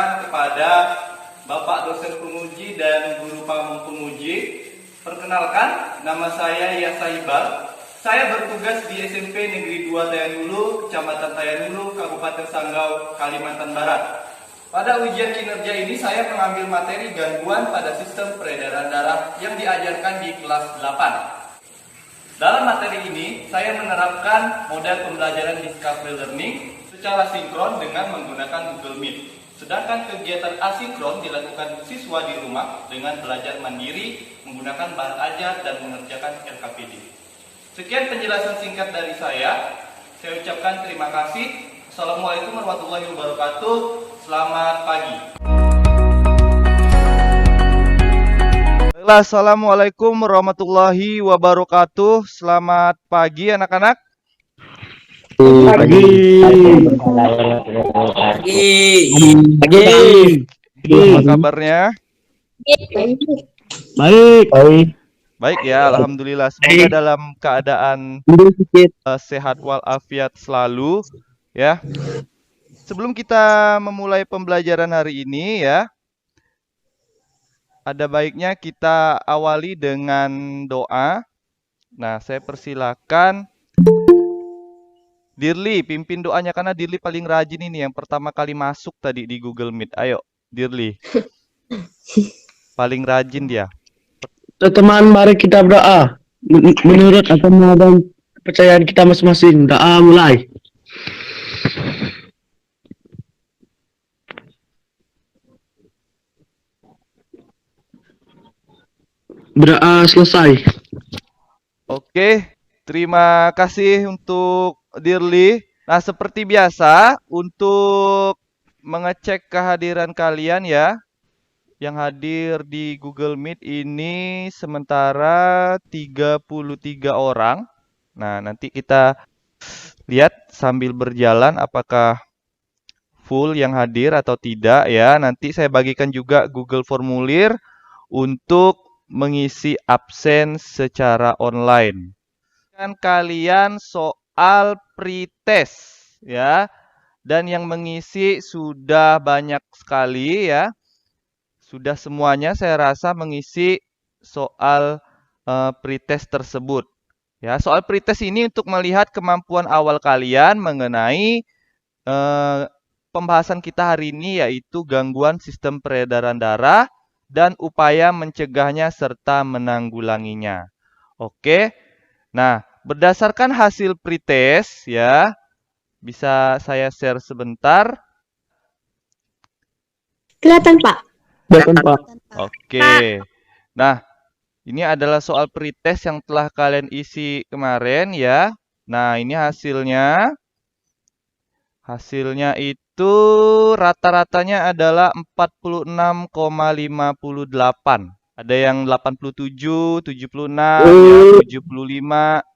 sampaikan kepada Bapak dosen penguji dan guru pamong penguji. Perkenalkan, nama saya Yasa Iqbal. Saya bertugas di SMP Negeri 2 Tayanulu, Kecamatan Tayanulu, Kabupaten Sanggau, Kalimantan Barat. Pada ujian kinerja ini saya mengambil materi gangguan pada sistem peredaran darah yang diajarkan di kelas 8. Dalam materi ini, saya menerapkan model pembelajaran discovery learning secara sinkron dengan menggunakan Google Meet. Sedangkan kegiatan asinkron dilakukan siswa di rumah dengan belajar mandiri, menggunakan bahan ajar dan mengerjakan RKPD. Sekian penjelasan singkat dari saya. Saya ucapkan terima kasih. Assalamualaikum warahmatullahi wabarakatuh. Selamat pagi. Assalamualaikum warahmatullahi wabarakatuh. Selamat pagi anak-anak. Pagi. Apa kabarnya? Baik. Baik ya, alhamdulillah. Semoga dalam keadaan sehat walafiat selalu ya. Sebelum kita memulai pembelajaran hari ini ya, ada baiknya kita awali dengan doa. Nah, saya persilakan Dirli, pimpin doanya karena Dirli paling rajin ini yang pertama kali masuk tadi di Google Meet. Ayo, Dirli. Paling rajin dia. Teman, mari kita berdoa. Menurut agama dan kepercayaan kita masing-masing. Doa mulai. Berdoa selesai. Oke, terima kasih untuk Dirli. Nah, seperti biasa, untuk mengecek kehadiran kalian ya, yang hadir di Google Meet ini sementara 33 orang. Nah, nanti kita lihat sambil berjalan apakah full yang hadir atau tidak ya. Nanti saya bagikan juga Google Formulir untuk mengisi absen secara online. Kan kalian soal pretest ya. Dan yang mengisi sudah banyak sekali ya. Sudah semuanya saya rasa mengisi soal pretest tersebut. Ya, soal pretest ini untuk melihat kemampuan awal kalian mengenai pembahasan kita hari ini yaitu gangguan sistem peredaran darah dan upaya mencegahnya serta menanggulanginya. Oke. Nah, berdasarkan hasil pretest ya, bisa saya share sebentar. Kelihatan, Pak. Oke. Nah, ini adalah soal pretest yang telah kalian isi kemarin ya. Nah, ini hasilnya. Hasilnya itu rata-ratanya adalah 46,58. Ada yang 87, 76, ya, 75.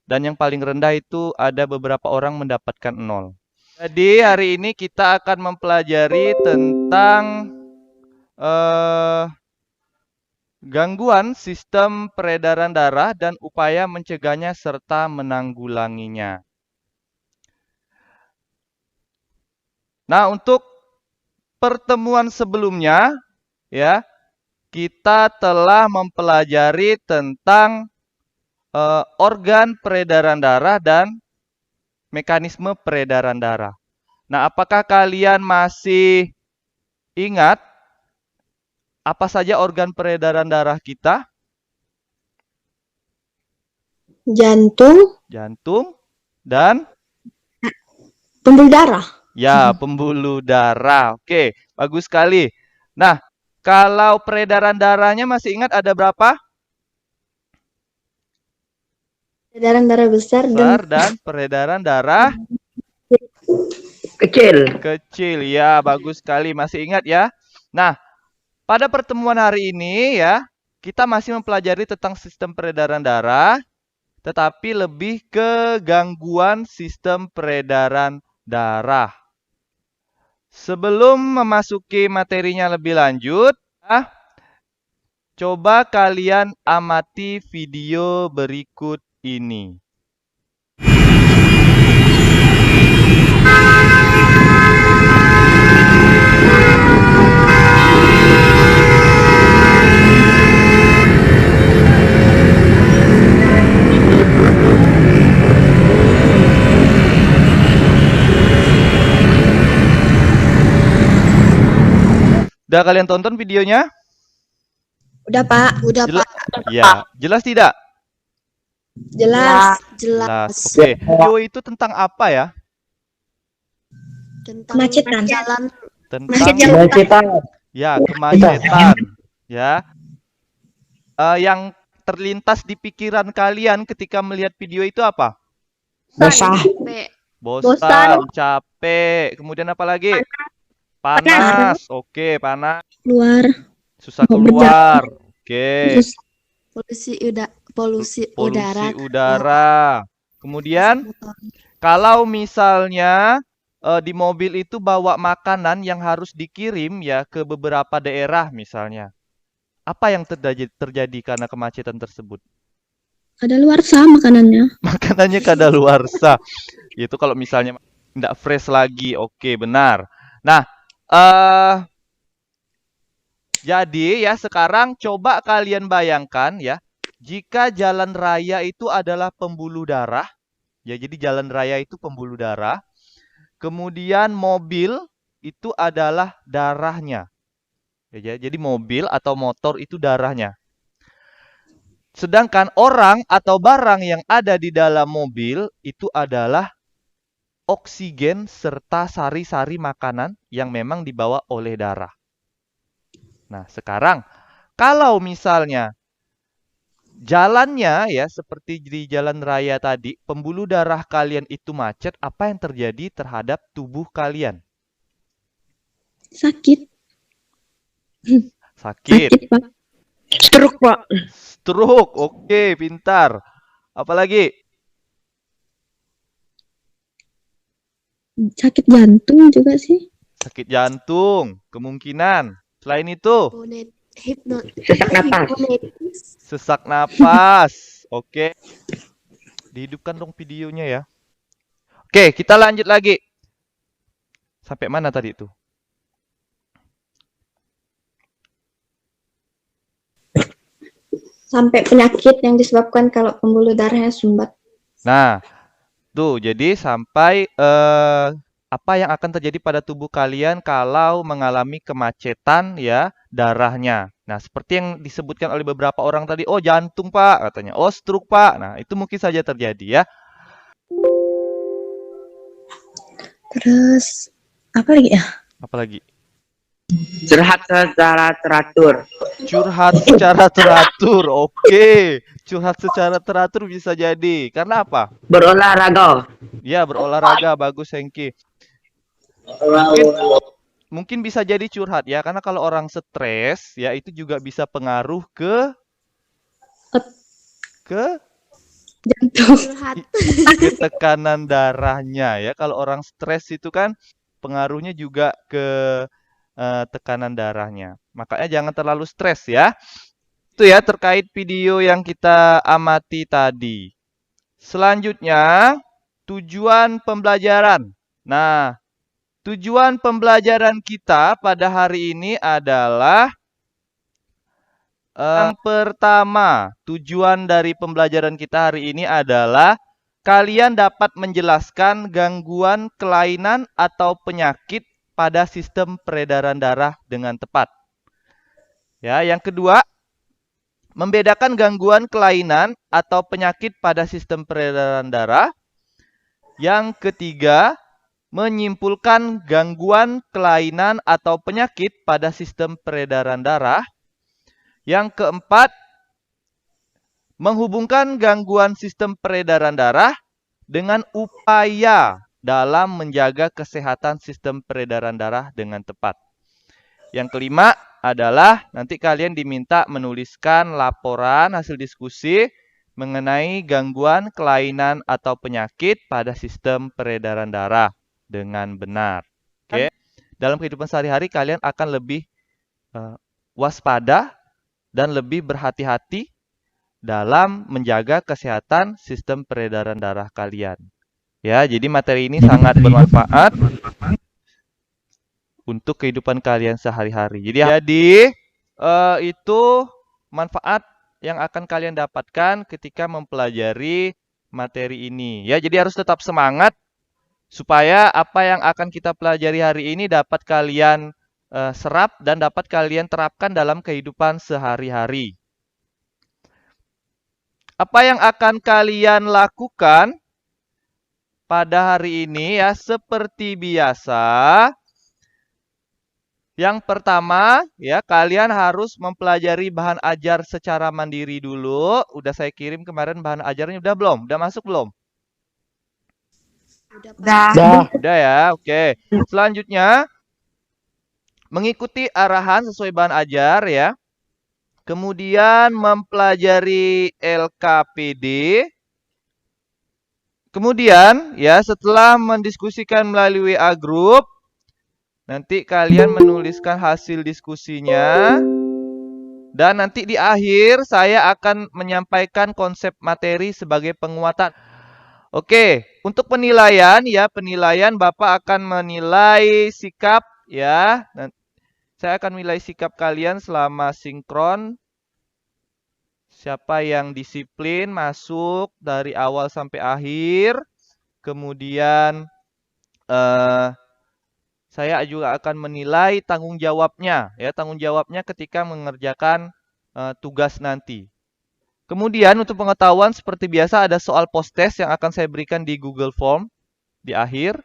Dan yang paling rendah itu ada beberapa orang mendapatkan 0. Jadi hari ini kita akan mempelajari tentang gangguan sistem peredaran darah dan upaya mencegahnya serta menanggulanginya. Nah, untuk pertemuan sebelumnya ya, kita telah mempelajari tentang organ peredaran darah dan mekanisme peredaran darah. Nah, apakah kalian masih ingat apa saja organ peredaran darah kita? Jantung dan pembuluh darah. Ya, pembuluh darah. Oke, bagus sekali. Nah, kalau peredaran darahnya masih ingat ada berapa? Peredaran darah besar dan peredaran darah kecil. Ya, bagus sekali. Masih ingat ya? Nah, pada pertemuan hari ini ya, kita masih mempelajari tentang sistem peredaran darah, tetapi lebih ke gangguan sistem peredaran darah. Sebelum memasuki materinya lebih lanjut, coba kalian amati video berikut ini. Udah kalian tonton videonya? Udah, Pak. Udah, Jelas? Pak. Ya, jelas tidak? Jelas. Jelas. Jelas. Oke. Video itu tentang apa ya? Tentang kemacetan. Jalan. Tentang Kemacetan. ya kemacetan. Ya. Yang terlintas di pikiran kalian ketika melihat video itu apa? Basah. Bosan, capek. Kemudian apa lagi? Panas. Oke, panas. Keluar. Susah keluar. Oke. Terus polusi udara. Polusi udara. Kemudian kalau misalnya di mobil itu bawa makanan yang harus dikirim ya ke beberapa daerah misalnya. Apa yang terjadi karena kemacetan tersebut? Kadaluarsa makanannya. Makanannya kadaluarsa. Itu kalau misalnya tidak fresh lagi. Oke, benar. Nah, jadi ya sekarang coba kalian bayangkan ya, jika jalan raya itu adalah pembuluh darah, ya jadi jalan raya itu pembuluh darah, kemudian mobil itu adalah darahnya. Ya, jadi mobil atau motor itu darahnya. Sedangkan orang atau barang yang ada di dalam mobil itu adalah oksigen serta sari-sari makanan yang memang dibawa oleh darah. Nah, sekarang kalau misalnya jalannya ya seperti di jalan raya tadi, pembuluh darah kalian itu macet, apa yang terjadi terhadap tubuh kalian? Sakit. Sakit. Pak. Stroke, Pak. Stroke. Oke, pintar. Apalagi? Sakit jantung juga sih. Sakit jantung, kemungkinan. Selain itu, Sesak napas. sesak napas. Oke. Dihidupkan dong videonya ya. Oke, kita lanjut lagi. Sampai mana tadi itu? Sampai penyakit yang disebabkan kalau pembuluh darahnya sumbat. Nah, tuh jadi sampai apa yang akan terjadi pada tubuh kalian kalau mengalami kemacetan ya darahnya. Nah, seperti yang disebutkan oleh beberapa orang tadi, oh jantung Pak katanya, oh stroke Pak. Nah, itu mungkin saja terjadi ya. Terus apa lagi ya? Apalagi? Curhat secara teratur. Curhat secara teratur. Oke. Curhat secara teratur bisa jadi. Karena apa? Berolahraga. Ya, berolahraga. Bagus, Hengki. Mungkin bisa jadi curhat ya. Karena kalau orang stres, ya itu juga bisa pengaruh ke Jantung. ke tekanan darahnya ya. Kalau orang stres itu kan pengaruhnya juga ke tekanan darahnya. Makanya jangan terlalu stres ya. Itu ya terkait video yang kita amati tadi. Selanjutnya, tujuan pembelajaran. Nah, tujuan pembelajaran kita pada hari ini adalah yang pertama, tujuan dari pembelajaran kita hari ini adalah kalian dapat menjelaskan gangguan kelainan atau penyakit pada sistem peredaran darah dengan tepat. Ya, yang kedua, membedakan gangguan kelainan atau penyakit pada sistem peredaran darah. Yang ketiga, menyimpulkan gangguan kelainan atau penyakit pada sistem peredaran darah. Yang keempat, menghubungkan gangguan sistem peredaran darah dengan upaya dalam menjaga kesehatan sistem peredaran darah dengan tepat. Yang kelima adalah nanti kalian diminta menuliskan laporan hasil diskusi mengenai gangguan kelainan atau penyakit pada sistem peredaran darah dengan benar. Oke. Dalam kehidupan sehari-hari kalian akan lebih waspada dan lebih berhati-hati dalam menjaga kesehatan sistem peredaran darah kalian. Ya, jadi materi ini sangat bermanfaat untuk kehidupan kalian sehari-hari. Jadi itu manfaat yang akan kalian dapatkan ketika mempelajari materi ini. Ya, jadi harus tetap semangat supaya apa yang akan kita pelajari hari ini dapat kalian serap dan dapat kalian terapkan dalam kehidupan sehari-hari. Apa yang akan kalian lakukan pada hari ini ya seperti biasa. Yang pertama, ya kalian harus mempelajari bahan ajar secara mandiri dulu. Udah saya kirim kemarin bahan ajarnya, udah belum? Udah masuk belum? Dah. Udah ya, oke. Selanjutnya, mengikuti arahan sesuai bahan ajar ya. Kemudian mempelajari LKPD. Kemudian, ya setelah mendiskusikan melalui WA Group, nanti kalian menuliskan hasil diskusinya. Dan nanti di akhir saya akan menyampaikan konsep materi sebagai penguatan. Oke, untuk penilaian ya, penilaian Bapak akan menilai sikap ya. Saya akan menilai sikap kalian selama sinkron. Siapa yang disiplin masuk dari awal sampai akhir. Kemudian saya juga akan menilai tanggung jawabnya, ya tanggung jawabnya ketika mengerjakan tugas nanti. Kemudian untuk pengetahuan seperti biasa ada soal post-test yang akan saya berikan di Google Form di akhir.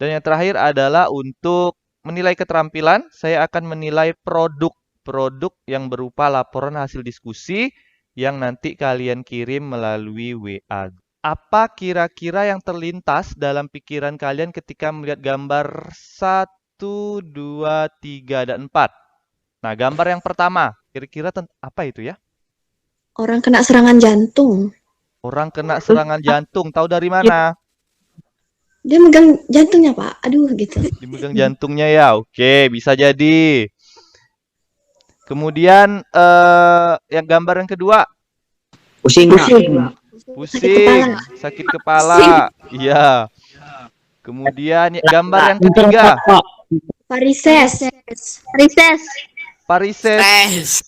Dan yang terakhir adalah untuk menilai keterampilan, saya akan menilai produk yang berupa laporan hasil diskusi yang nanti kalian kirim melalui WA. Apa kira-kira yang terlintas dalam pikiran kalian ketika melihat gambar 1, 2, 3, dan 4? Nah, gambar yang pertama, kira-kira apa itu ya? Orang kena serangan jantung. Orang kena serangan jantung, tahu dari mana? Dia megang jantungnya, Pak. Aduh, gitu. Dimegang jantungnya ya, oke, bisa jadi. Kemudian yang gambar yang kedua, Pusing. sakit kepala, iya. Kemudian gambar yang ketiga, Varises. varises.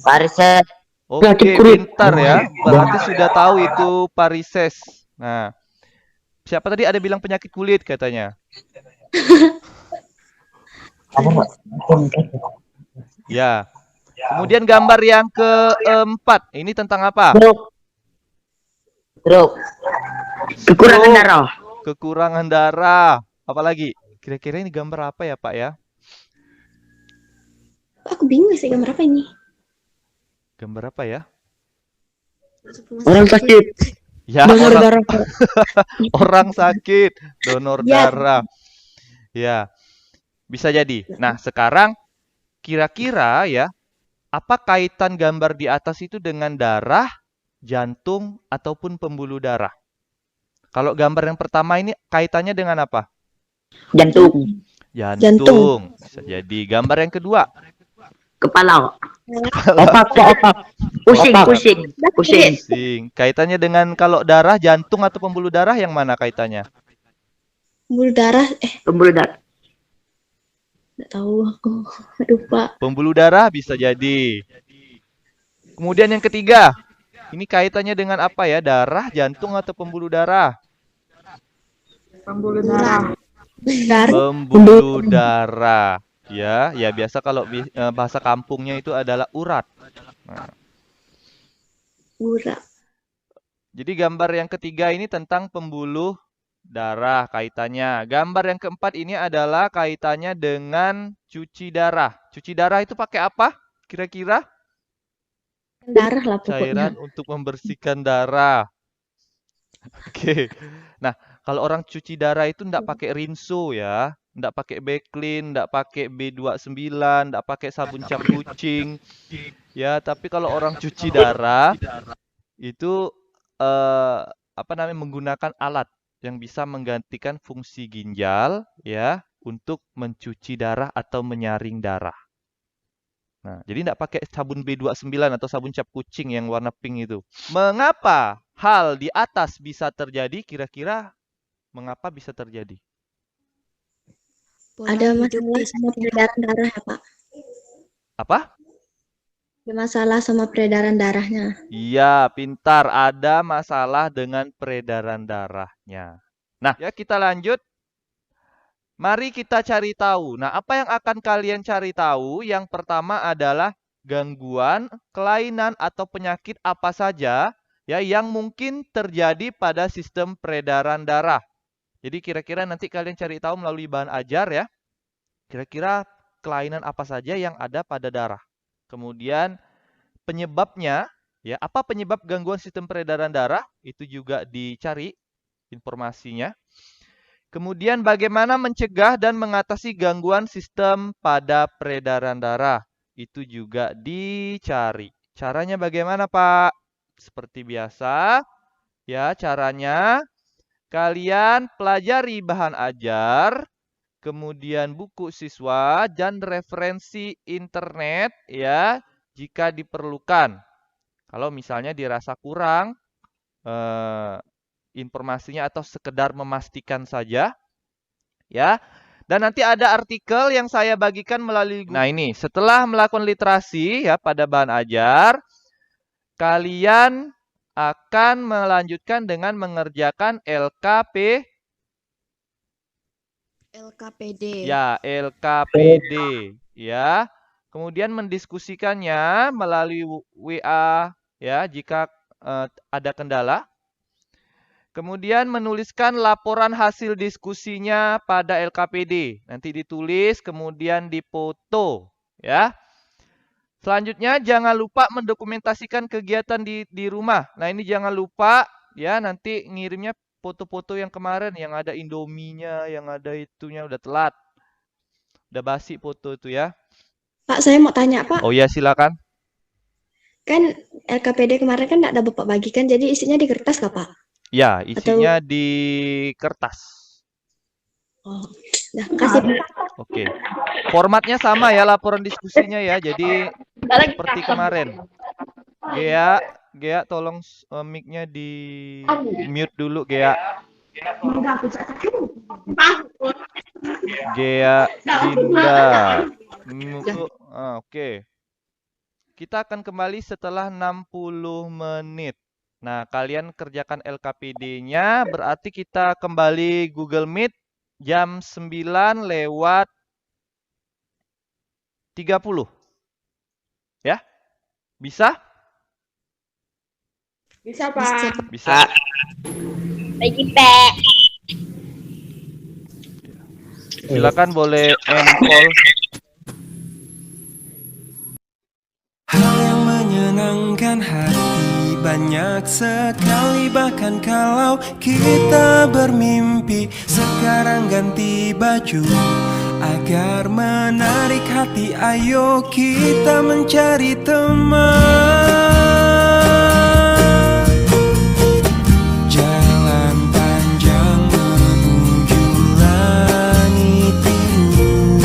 Pariset. Oke, pintar ya. Berarti sudah tahu itu varises. Nah, siapa tadi ada bilang penyakit kulit katanya? Ya. Kemudian gambar yang keempat, ini tentang apa? Stroke. Kekurangan darah. Kekurangan darah. Apalagi? Kira-kira ini gambar apa ya, Pak ya? Aku bingung sih gambar apa ini. Gambar apa ya? Orang sakit. Ya, Donor darah. orang sakit, donor Ya. darah. Ya, bisa jadi. Nah, sekarang kira-kira ya, apa kaitan gambar di atas itu dengan darah, jantung, ataupun pembuluh darah? Kalau gambar yang pertama ini kaitannya dengan apa? Jantung. Jantung. Bisa jadi. Gambar yang kedua. Kepala. Otak. Pusing. Sing. Kaitannya dengan kalau darah, jantung, atau pembuluh darah yang mana kaitannya? Pembuluh darah. Pembuluh darah. Nggak tahu aku. Aduh, Pak. Pembuluh darah bisa jadi. Kemudian yang ketiga. Ini kaitannya dengan apa ya? Darah, jantung, atau pembuluh darah? Darah. Pembuluh darah. Ya, biasa kalau bahasa kampungnya itu adalah urat. Nah, Urat. jadi gambar yang ketiga ini tentang pembuluh darah kaitannya. Gambar yang keempat ini adalah kaitannya dengan cuci darah. Cuci darah itu pakai apa? Kira-kira? Darah lah pokoknya. Cairan untuk membersihkan darah. Oke. Nah, kalau orang cuci darah itu enggak pakai rinso ya. Enggak pakai Beclean, enggak pakai B29, enggak pakai sabun cap kucing. Ya, tapi kalau orang cuci darah itu menggunakan alat yang bisa menggantikan fungsi ginjal ya untuk mencuci darah atau menyaring darah. Nah, jadi enggak pakai sabun B29 atau sabun cap kucing yang warna pink itu. Mengapa hal di atas bisa terjadi? Kira-kira mengapa bisa terjadi? Ada masalah sama peredaran darah ya, Pak. Apa? Ada masalah sama peredaran darahnya. Iya, pintar. Ada masalah dengan peredaran darahnya. Nah, ya kita lanjut. Mari kita cari tahu. Nah, apa yang akan kalian cari tahu? Yang pertama adalah gangguan, kelainan, atau penyakit apa saja ya yang mungkin terjadi pada sistem peredaran darah. Jadi kira-kira nanti kalian cari tahu melalui bahan ajar ya. Kira-kira kelainan apa saja yang ada pada darah. Kemudian penyebabnya, ya, apa penyebab gangguan sistem peredaran darah? Itu juga dicari informasinya. Kemudian bagaimana mencegah dan mengatasi gangguan sistem pada peredaran darah? Itu juga dicari. Caranya bagaimana, Pak? Seperti biasa, ya, caranya kalian pelajari bahan ajar, kemudian buku siswa dan referensi internet ya jika diperlukan. Kalau misalnya dirasa kurang informasinya atau sekedar memastikan saja ya. Dan nanti ada artikel yang saya bagikan melalui Nah, ini setelah melakukan literasi ya pada bahan ajar, kalian akan melanjutkan dengan mengerjakan LKPD. Ya, LKPD ya. Kemudian mendiskusikannya melalui WA ya jika ada kendala. Kemudian menuliskan laporan hasil diskusinya pada LKPD. Nanti ditulis kemudian dipoto ya. Selanjutnya jangan lupa mendokumentasikan kegiatan di rumah. Nah, ini jangan lupa ya nanti ngirimnya foto-foto yang kemarin yang ada Indominya, yang ada itunya udah telat. Udah basi foto itu ya. Pak, saya mau tanya, Pak. Oh ya, silakan. Kan LKPD kemarin kan ada Bapak bagikan, jadi isinya di kertas nggak, Pak? Ya, isinya di kertas. Oh, nah, kasih Pak. Oke. Formatnya sama ya laporan diskusinya ya. Jadi seperti kemarin. Gea tolong mic-nya di mute dulu, Gea. Gea Dinda. Oke. Kita akan kembali setelah 60 menit. Nah, kalian kerjakan LKPD-nya, berarti kita kembali Google Meet jam 9:30. Ya? Bisa? Bisa, Pak. Bisa. Lagi, Pak. Silakan boleh end call. Hal yang menyenangkan hati banyak sekali, bahkan kalau kita bermimpi. Sekarang ganti baju agar menarik hati, ayo kita mencari teman. Jalan panjang menuju langit biru.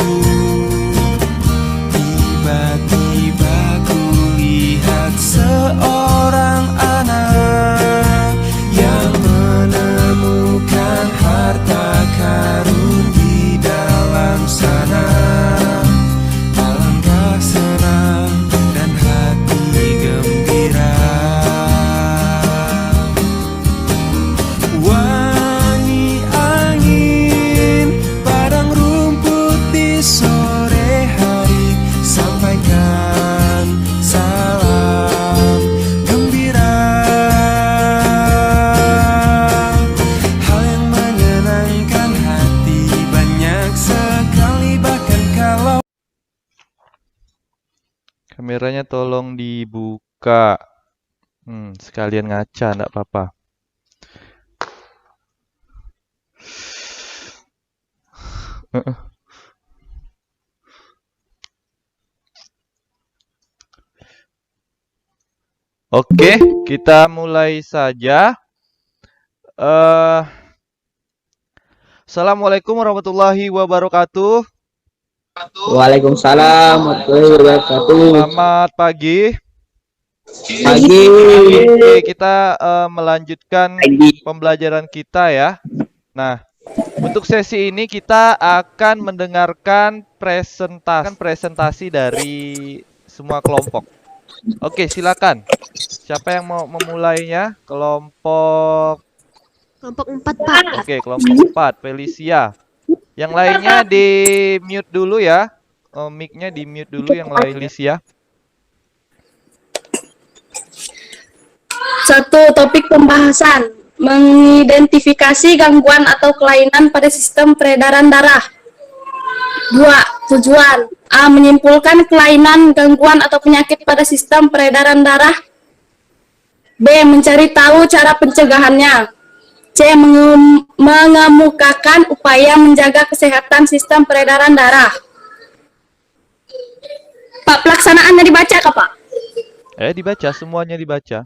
Tiba-tiba kulihat seorang anak yang menemukan harta karun di dalam sana. Alangkah senang dan hati gembira. Wangi angin padang rumput di sore hari, sampaikan salam gembira. Hal yang menyenangkan hati banyak sekali, bahkan kalau Kameranya tolong dibuka. Sekalian ngaca, enggak apa-apa. Oke, kita mulai saja. Assalamualaikum warahmatullahi wabarakatuh. Waalaikumsalam warahmatullahi wabarakatuh. Selamat pagi. Pagi. Oke, kita melanjutkan Pagi. pembelajaran kita ya. Nah, untuk sesi ini kita akan mendengarkan presentasi dari semua kelompok. Oke, silakan. Siapa yang mau memulainya? Kelompok 4, Pak. Oke, kelompok 4, Felicia. Yang lainnya di mute dulu ya. Oh, mic-nya di mute dulu yang lain list ya. Satu, topik pembahasan mengidentifikasi gangguan atau kelainan pada sistem peredaran darah. Dua, tujuan A. Menyimpulkan kelainan, gangguan atau penyakit pada sistem peredaran darah. B. Mencari tahu cara pencegahannya. C. Mengemukakan upaya menjaga kesehatan sistem peredaran darah. Pak, pelaksanaannya dibaca kah, Pak? Dibaca, semuanya dibaca.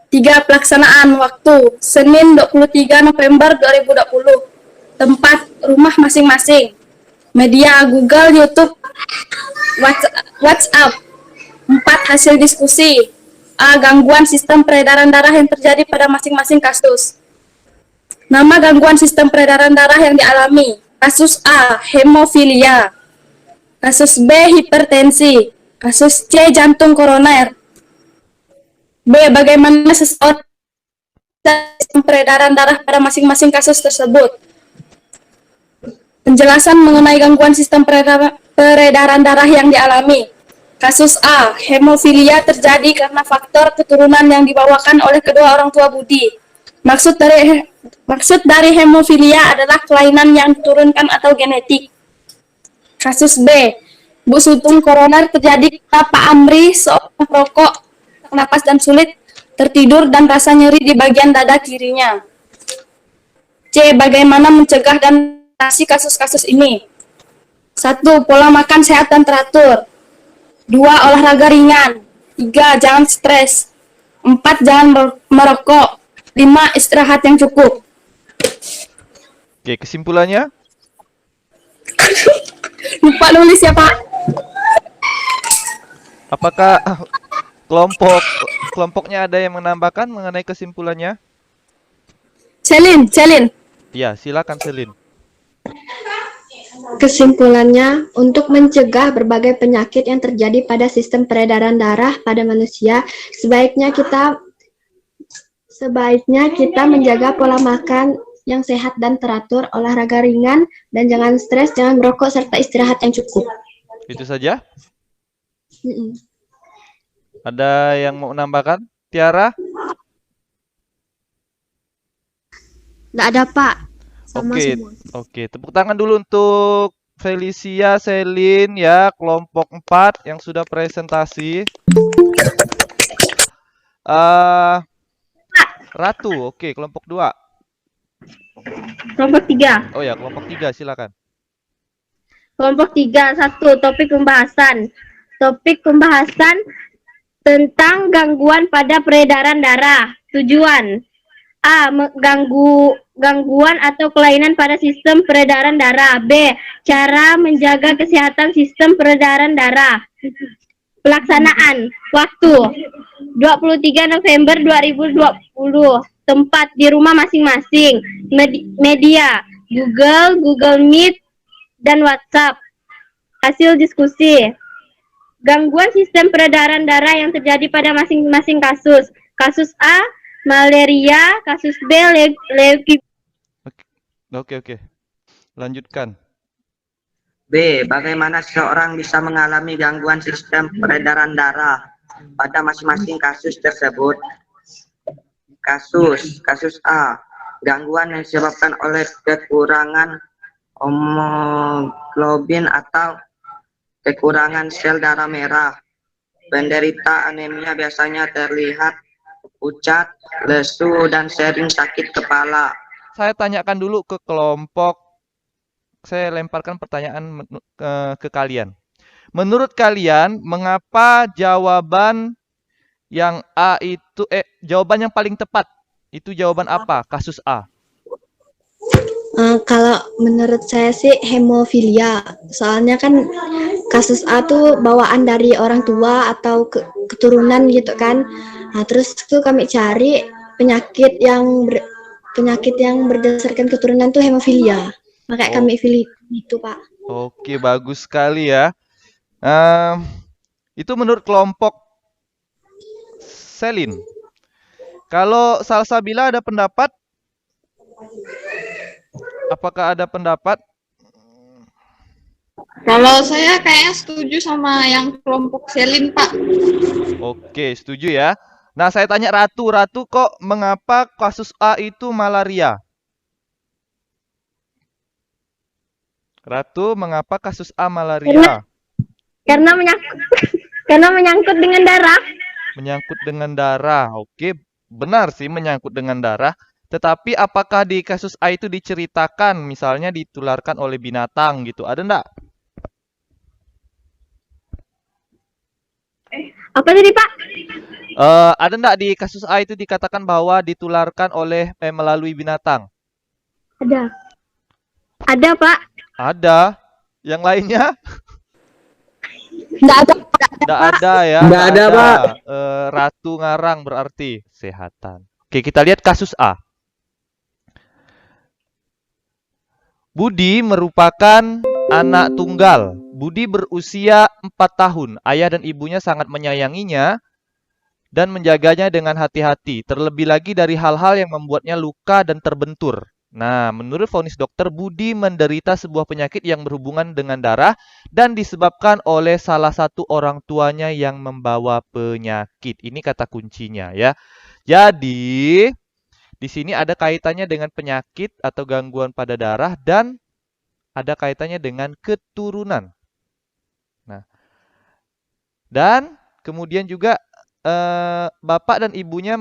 3. Pelaksanaan waktu Senin 23 November 2020. Tempat rumah masing-masing. Media Google, YouTube, WhatsApp. 4. Hasil diskusi. A. Gangguan sistem peredaran darah yang terjadi pada masing-masing kasus. Nama gangguan sistem peredaran darah yang dialami. Kasus A. Hemofilia. Kasus B. Hipertensi. Kasus C. Jantung koroner. B. Bagaimana seseorang sistem peredaran darah pada masing-masing kasus tersebut. Penjelasan mengenai gangguan sistem peredaran darah yang dialami. Kasus A. Hemofilia terjadi karena faktor keturunan yang dibawakan oleh kedua orang tua Budi. Maksud dari hemofilia adalah kelainan yang diturunkan atau genetik. Kasus B. Jantung koroner terjadi karena Pak Amri, seorang perokok, napas dan sulit tertidur dan rasa nyeri di bagian dada kirinya. C. Bagaimana mencegah dan mengatasi kasus-kasus ini? 1. Pola makan sehat dan teratur. 2. Olahraga ringan. 3. Jangan stres. 4. Jangan merokok. 5. Istirahat yang cukup. Oke, kesimpulannya? Lupa nulis ya, Pak. Apakah kelompoknya ada yang menambahkan mengenai kesimpulannya? Celin. Ya, silakan Selin. Kesimpulannya, untuk mencegah berbagai penyakit yang terjadi pada sistem peredaran darah pada manusia, sebaiknya kita menjaga pola makan yang sehat dan teratur, olahraga ringan, dan jangan stres, jangan merokok, serta istirahat yang cukup. Itu saja? Mm-mm. Ada yang mau menambahkan? Tiara? Nggak ada, Pak. Sama Oke, semua. oke. Tepuk tangan dulu untuk Felicia, Selin ya, kelompok 4 yang sudah presentasi. Ratu, oke, kelompok 2. Kelompok 3. Oh ya, kelompok 3 silakan. Kelompok 3. 1. Topik pembahasan. Topik pembahasan tentang gangguan pada peredaran darah. Tujuan A. Gangguan atau kelainan pada sistem peredaran darah. B. Cara menjaga kesehatan sistem peredaran darah. Pelaksanaan waktu 23 November 2020. Tempat di rumah masing-masing. Media Google Meet, dan WhatsApp. Hasil diskusi. Gangguan sistem peredaran darah yang terjadi pada masing-masing kasus. Kasus A, malaria. Kasus B, leukemia. Oke. Lanjutkan. B. Bagaimana seseorang bisa mengalami gangguan sistem peredaran darah pada masing-masing kasus tersebut. Kasus A. Gangguan yang disebabkan oleh kekurangan hemoglobin atau kekurangan sel darah merah. Penderita anemia biasanya terlihat pucat, lesu, dan sering sakit kepala. Saya tanyakan dulu ke kelompok. Saya lemparkan pertanyaan ke kalian. Menurut kalian, mengapa jawaban yang A itu jawaban yang paling tepat itu jawaban apa? Kasus A. Kalau menurut saya sih hemofilia. Soalnya kan kasus A tuh bawaan dari orang tua atau keturunan gitu kan. Nah, terus tuh kami cari penyakit yang berdasarkan keturunan tuh hemofilia. Makanya kami pilih itu, Pak. Oke, bagus sekali ya. Itu menurut kelompok Selin. Kalau Salsabila ada pendapat? Apakah ada pendapat? Kalau saya kayaknya setuju sama yang kelompok Selin, Pak. Oke, setuju ya. Nah, saya tanya Ratu. Ratu, kok mengapa kasus A itu malaria? Ratu, mengapa kasus A malaria? Karena menyangkut karena menyangkut dengan darah. Menyangkut dengan darah. Oke, benar sih menyangkut dengan darah. Tetapi apakah di kasus A itu diceritakan, misalnya ditularkan oleh binatang gitu? Ada enggak? Apa tadi, Pak? Ada enggak di kasus A itu dikatakan bahwa ditularkan oleh melalui binatang? Ada. Ada, Pak. Ada. Yang lainnya? Nggak ada. Enggak ada ya. Nggak ada, Pak. Ratu ngarang berarti kesehatan. Oke, kita lihat kasus A. Budi merupakan anak tunggal. Budi berusia 4 tahun. Ayah dan ibunya sangat menyayanginya dan menjaganya dengan hati-hati. Terlebih lagi dari hal-hal yang membuatnya luka dan terbentur. Nah, menurut vonis dokter, Budi menderita sebuah penyakit yang berhubungan dengan darah dan disebabkan oleh salah satu orang tuanya yang membawa penyakit. Ini kata kuncinya ya. Jadi, di sini ada kaitannya dengan penyakit atau gangguan pada darah dan ada kaitannya dengan keturunan. Nah, dan kemudian juga bapak dan ibunya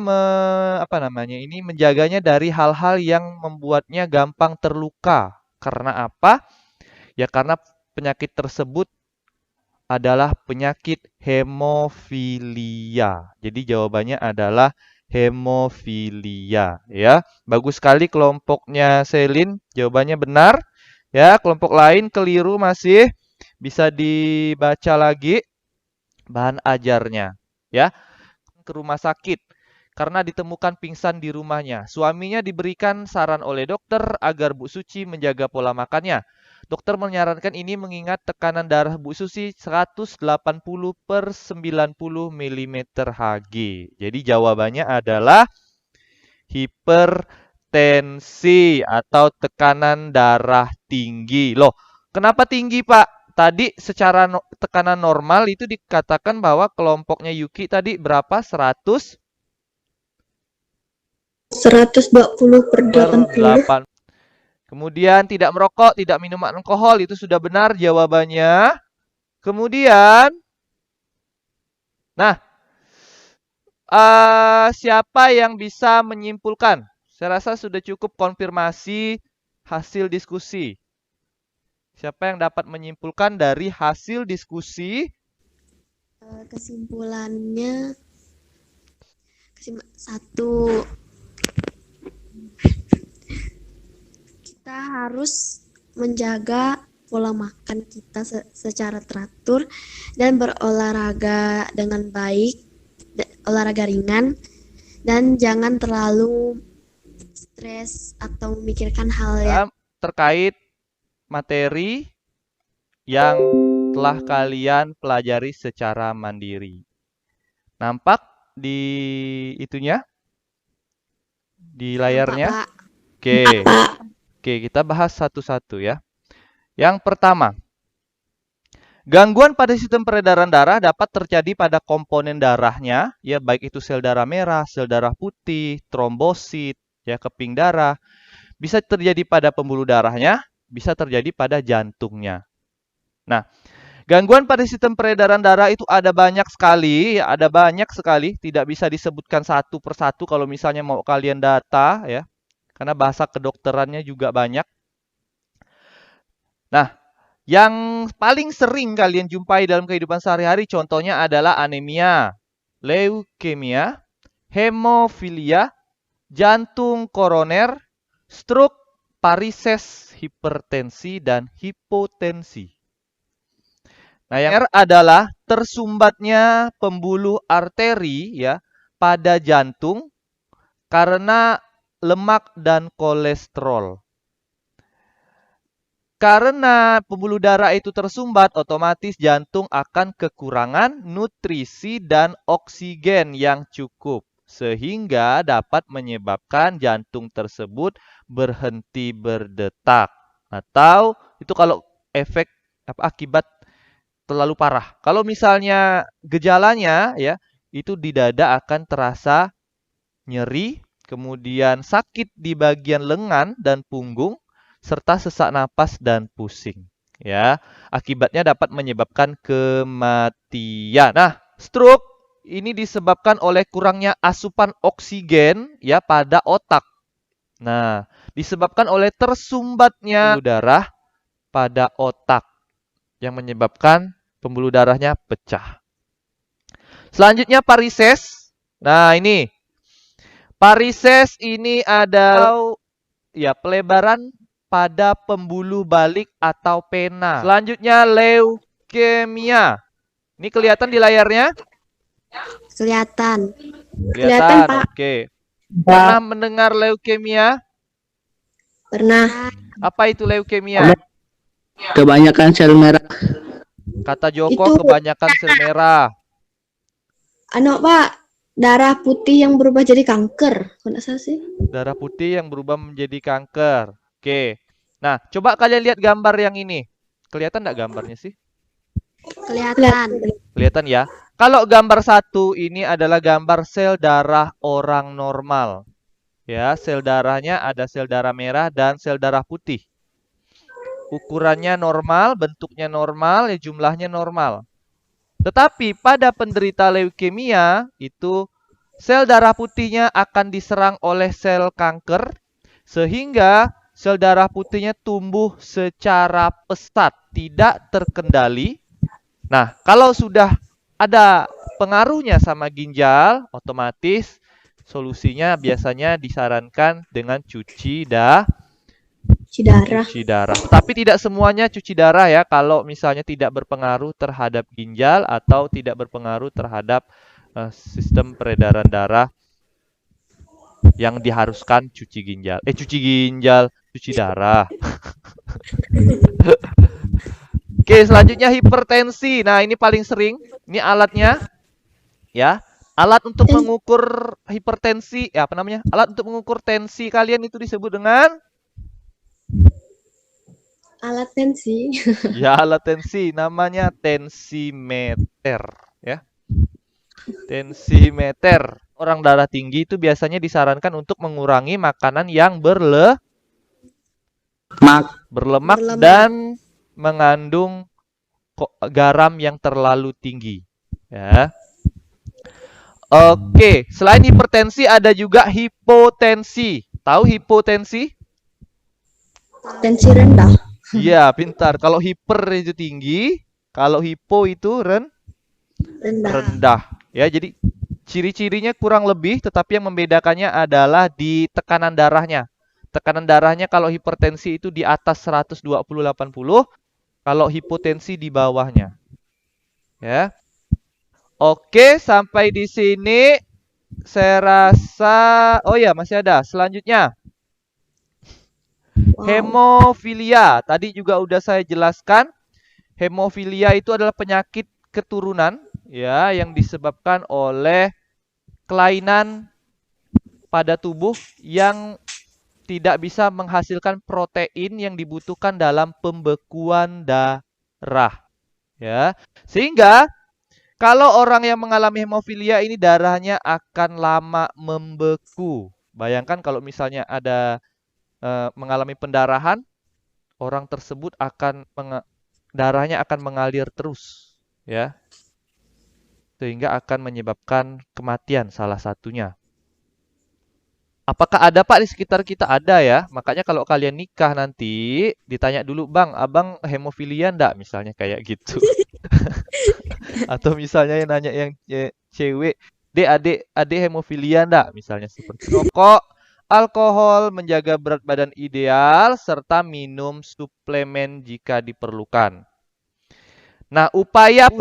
menjaganya dari hal-hal yang membuatnya gampang terluka. Karena apa? Ya karena penyakit tersebut adalah penyakit hemofilia. Jadi jawabannya adalah hemofilia ya. Bagus sekali kelompoknya Selin, jawabannya benar. Ya, kelompok lain keliru masih bisa dibaca lagi bahan ajarnya ya. Ke rumah sakit karena ditemukan pingsan di rumahnya. Suaminya diberikan saran oleh dokter agar Bu Suci menjaga pola makannya. Dokter menyarankan ini mengingat tekanan darah Bu Suci 180/90 mm Hg. Jadi jawabannya adalah hipertensi atau tekanan darah tinggi. Loh, kenapa tinggi, Pak? Tadi secara tekanan normal itu dikatakan bahwa kelompoknya Yuki tadi berapa? 120/80. Kemudian tidak merokok, tidak minum alkohol, itu sudah benar jawabannya. Kemudian, nah, siapa yang bisa menyimpulkan? Saya rasa sudah cukup konfirmasi hasil diskusi. Siapa yang dapat menyimpulkan dari hasil diskusi? Kesimpulannya satu, kita harus menjaga pola makan kita secara teratur dan berolahraga dengan baik, olahraga ringan, dan jangan terlalu stres atau memikirkan hal yang terkait materi yang telah kalian pelajari secara mandiri. Nampak di itunya? Di layarnya? Oke. Oke, kita bahas satu-satu ya. Yang pertama, gangguan pada sistem peredaran darah dapat terjadi pada komponen darahnya, ya baik itu sel darah merah, sel darah putih, trombosit, ya keping darah. Bisa terjadi pada pembuluh darahnya, bisa terjadi pada jantungnya. Nah, gangguan pada sistem peredaran darah itu ada banyak sekali, tidak bisa disebutkan satu persatu kalau misalnya mau kalian data ya. Karena bahasa kedokterannya juga banyak. Nah, yang paling sering kalian jumpai dalam kehidupan sehari-hari contohnya adalah anemia, leukemia, hemofilia, jantung koroner, stroke, varises, hipertensi, dan hipotensi. Nah, yang adalah tersumbatnya pembuluh arteri ya pada jantung karena lemak dan kolesterol. Karena pembuluh darah itu tersumbat, otomatis jantung akan kekurangan nutrisi dan oksigen yang cukup. sehingga dapat menyebabkan jantung tersebut berhenti berdetak. Atau itu kalau efek akibat terlalu parah. Kalau misalnya gejalanya ya, itu di dada akan terasa nyeri, kemudian sakit di bagian lengan dan punggung, serta sesak napas dan pusing. Ya, akibatnya dapat menyebabkan kematian. Nah, stroke ini disebabkan oleh kurangnya asupan oksigen ya pada otak. Nah, disebabkan oleh tersumbatnya pembuluh darah pada otak yang menyebabkan pembuluh darahnya pecah. Selanjutnya varises. Nah, ini varises ini adalah ya pelebaran pada pembuluh balik atau pena. Selanjutnya leukemia. Ini kelihatan di layarnya? Kelihatan. Kelihatan, Pak. oke. Pernah mendengar leukemia? Pernah. Apa itu leukemia? Kebanyakan sel merah. Kata Joko, Itu- kebanyakan sel merah. Pak, darah putih yang berubah jadi kanker. Kok nggak salah sih? Darah putih yang berubah menjadi kanker. Oke. Nah, coba kalian lihat gambar yang ini. Kelihatan nggak gambarnya sih? Kelihatan. Kelihatan ya. Kalau gambar satu ini adalah gambar sel darah orang normal. Ya, sel darahnya ada sel darah merah dan sel darah putih. Ukurannya normal, bentuknya normal, ya jumlahnya normal. Tetapi pada penderita leukemia itu sel darah putihnya akan diserang oleh sel kanker sehingga sel darah putihnya tumbuh secara pesat, tidak terkendali. Nah, kalau sudah ada pengaruhnya sama ginjal, otomatis solusinya biasanya disarankan dengan cuci darah. Tapi tidak semuanya cuci darah ya, kalau misalnya tidak berpengaruh terhadap ginjal atau tidak berpengaruh terhadap sistem peredaran darah yang diharuskan cuci darah. Oke, selanjutnya hipertensi. Nah, ini paling sering. Ini alatnya. Ya. Alat untuk mengukur hipertensi, ya apa namanya? Alat untuk mengukur tensi kalian itu disebut dengan Alat tensi. ya, alat tensi. Namanya tensimeter, ya. Tensimeter. Orang darah tinggi itu biasanya disarankan untuk mengurangi makanan yang berlemak dan mengandung garam yang terlalu tinggi. Ya. Oke, selain hipertensi ada juga hipotensi. Tahu hipotensi? Tensi rendah. Iya, pintar. Kalau hiper itu tinggi, kalau hipo itu rendah. Ya, jadi ciri-cirinya kurang lebih, tetapi yang membedakannya adalah di tekanan darahnya. Tekanan darahnya kalau hipertensi itu di atas 120/80, kalau hipotensi di bawahnya. Ya. Oke, sampai di sini saya rasa masih ada. Selanjutnya hemofilia. Tadi juga udah saya jelaskan. Hemofilia itu adalah penyakit keturunan ya yang disebabkan oleh kelainan pada tubuh yang tidak bisa menghasilkan protein yang dibutuhkan dalam pembekuan darah. Ya. Sehingga kalau orang yang mengalami hemofilia ini darahnya akan lama membeku. Bayangkan kalau misalnya ada mengalami pendarahan, orang tersebut darahnya akan mengalir terus, ya, sehingga akan menyebabkan kematian salah satunya. Apakah ada Pak di sekitar kita? Ada ya. Makanya kalau kalian nikah nanti ditanya dulu, Bang, abang hemofilia enggak? Misalnya kayak gitu. Atau misalnya yang nanya yang cewek, adik hemofilia enggak? Misalnya seperti rokok, alkohol, menjaga berat badan ideal, serta minum suplemen jika diperlukan. Nah,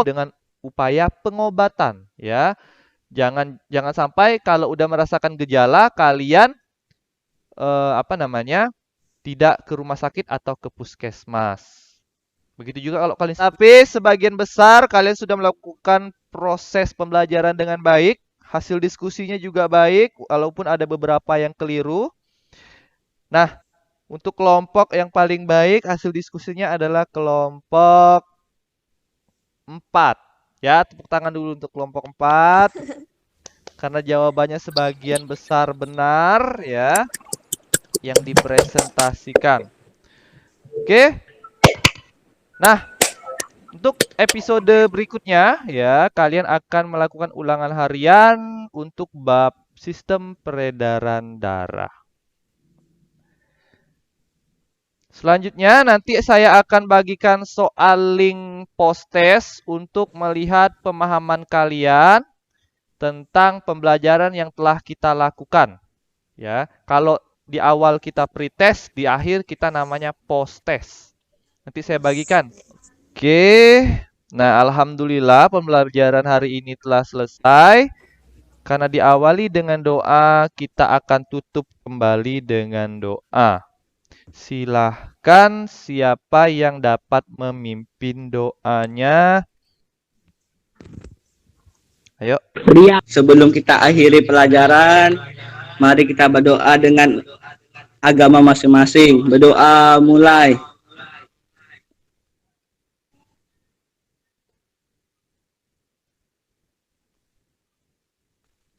dengan upaya pengobatan ya. Jangan sampai kalau udah merasakan gejala kalian tidak ke rumah sakit atau ke puskesmas. Begitu juga kalau kalian. Tapi sebagian besar kalian sudah melakukan proses pembelajaran dengan baik. Hasil diskusinya juga baik, walaupun ada beberapa yang keliru. Nah, untuk kelompok yang paling baik hasil diskusinya adalah kelompok 4. Ya, tepuk tangan dulu untuk kelompok 4. Karena jawabannya sebagian besar benar ya yang dipresentasikan. Oke. Nah, untuk episode berikutnya ya, kalian akan melakukan ulangan harian untuk bab sistem peredaran darah. Selanjutnya nanti saya akan bagikan soal link post test untuk melihat pemahaman kalian tentang pembelajaran yang telah kita lakukan. Ya, kalau di awal kita pretest, di akhir kita namanya post test. Nanti saya bagikan. Oke. Nah, alhamdulillah pembelajaran hari ini telah selesai. Karena diawali dengan doa, kita akan tutup kembali dengan doa. Silahkan siapa yang dapat memimpin doanya. Ayo. Sebelum kita akhiri pelajaran, mari kita berdoa dengan agama masing-masing. Berdoa mulai.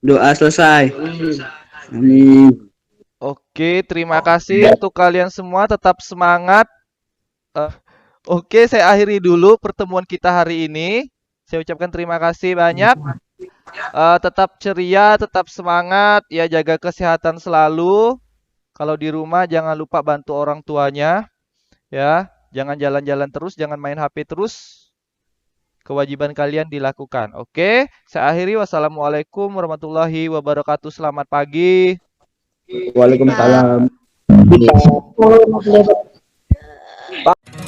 Doa selesai. Amin. Oke, terima kasih untuk kalian semua. Tetap semangat. Oke, saya akhiri dulu pertemuan kita hari ini. Saya ucapkan terima kasih banyak. Tetap ceria, tetap semangat. Ya, jaga kesehatan selalu. Kalau di rumah jangan lupa bantu orang tuanya. Ya, jangan jalan-jalan terus, jangan main HP terus. Kewajiban kalian dilakukan. Oke, saya akhiri. Wassalamualaikum warahmatullahi wabarakatuh. Selamat pagi. Waalaikumsalam. Mau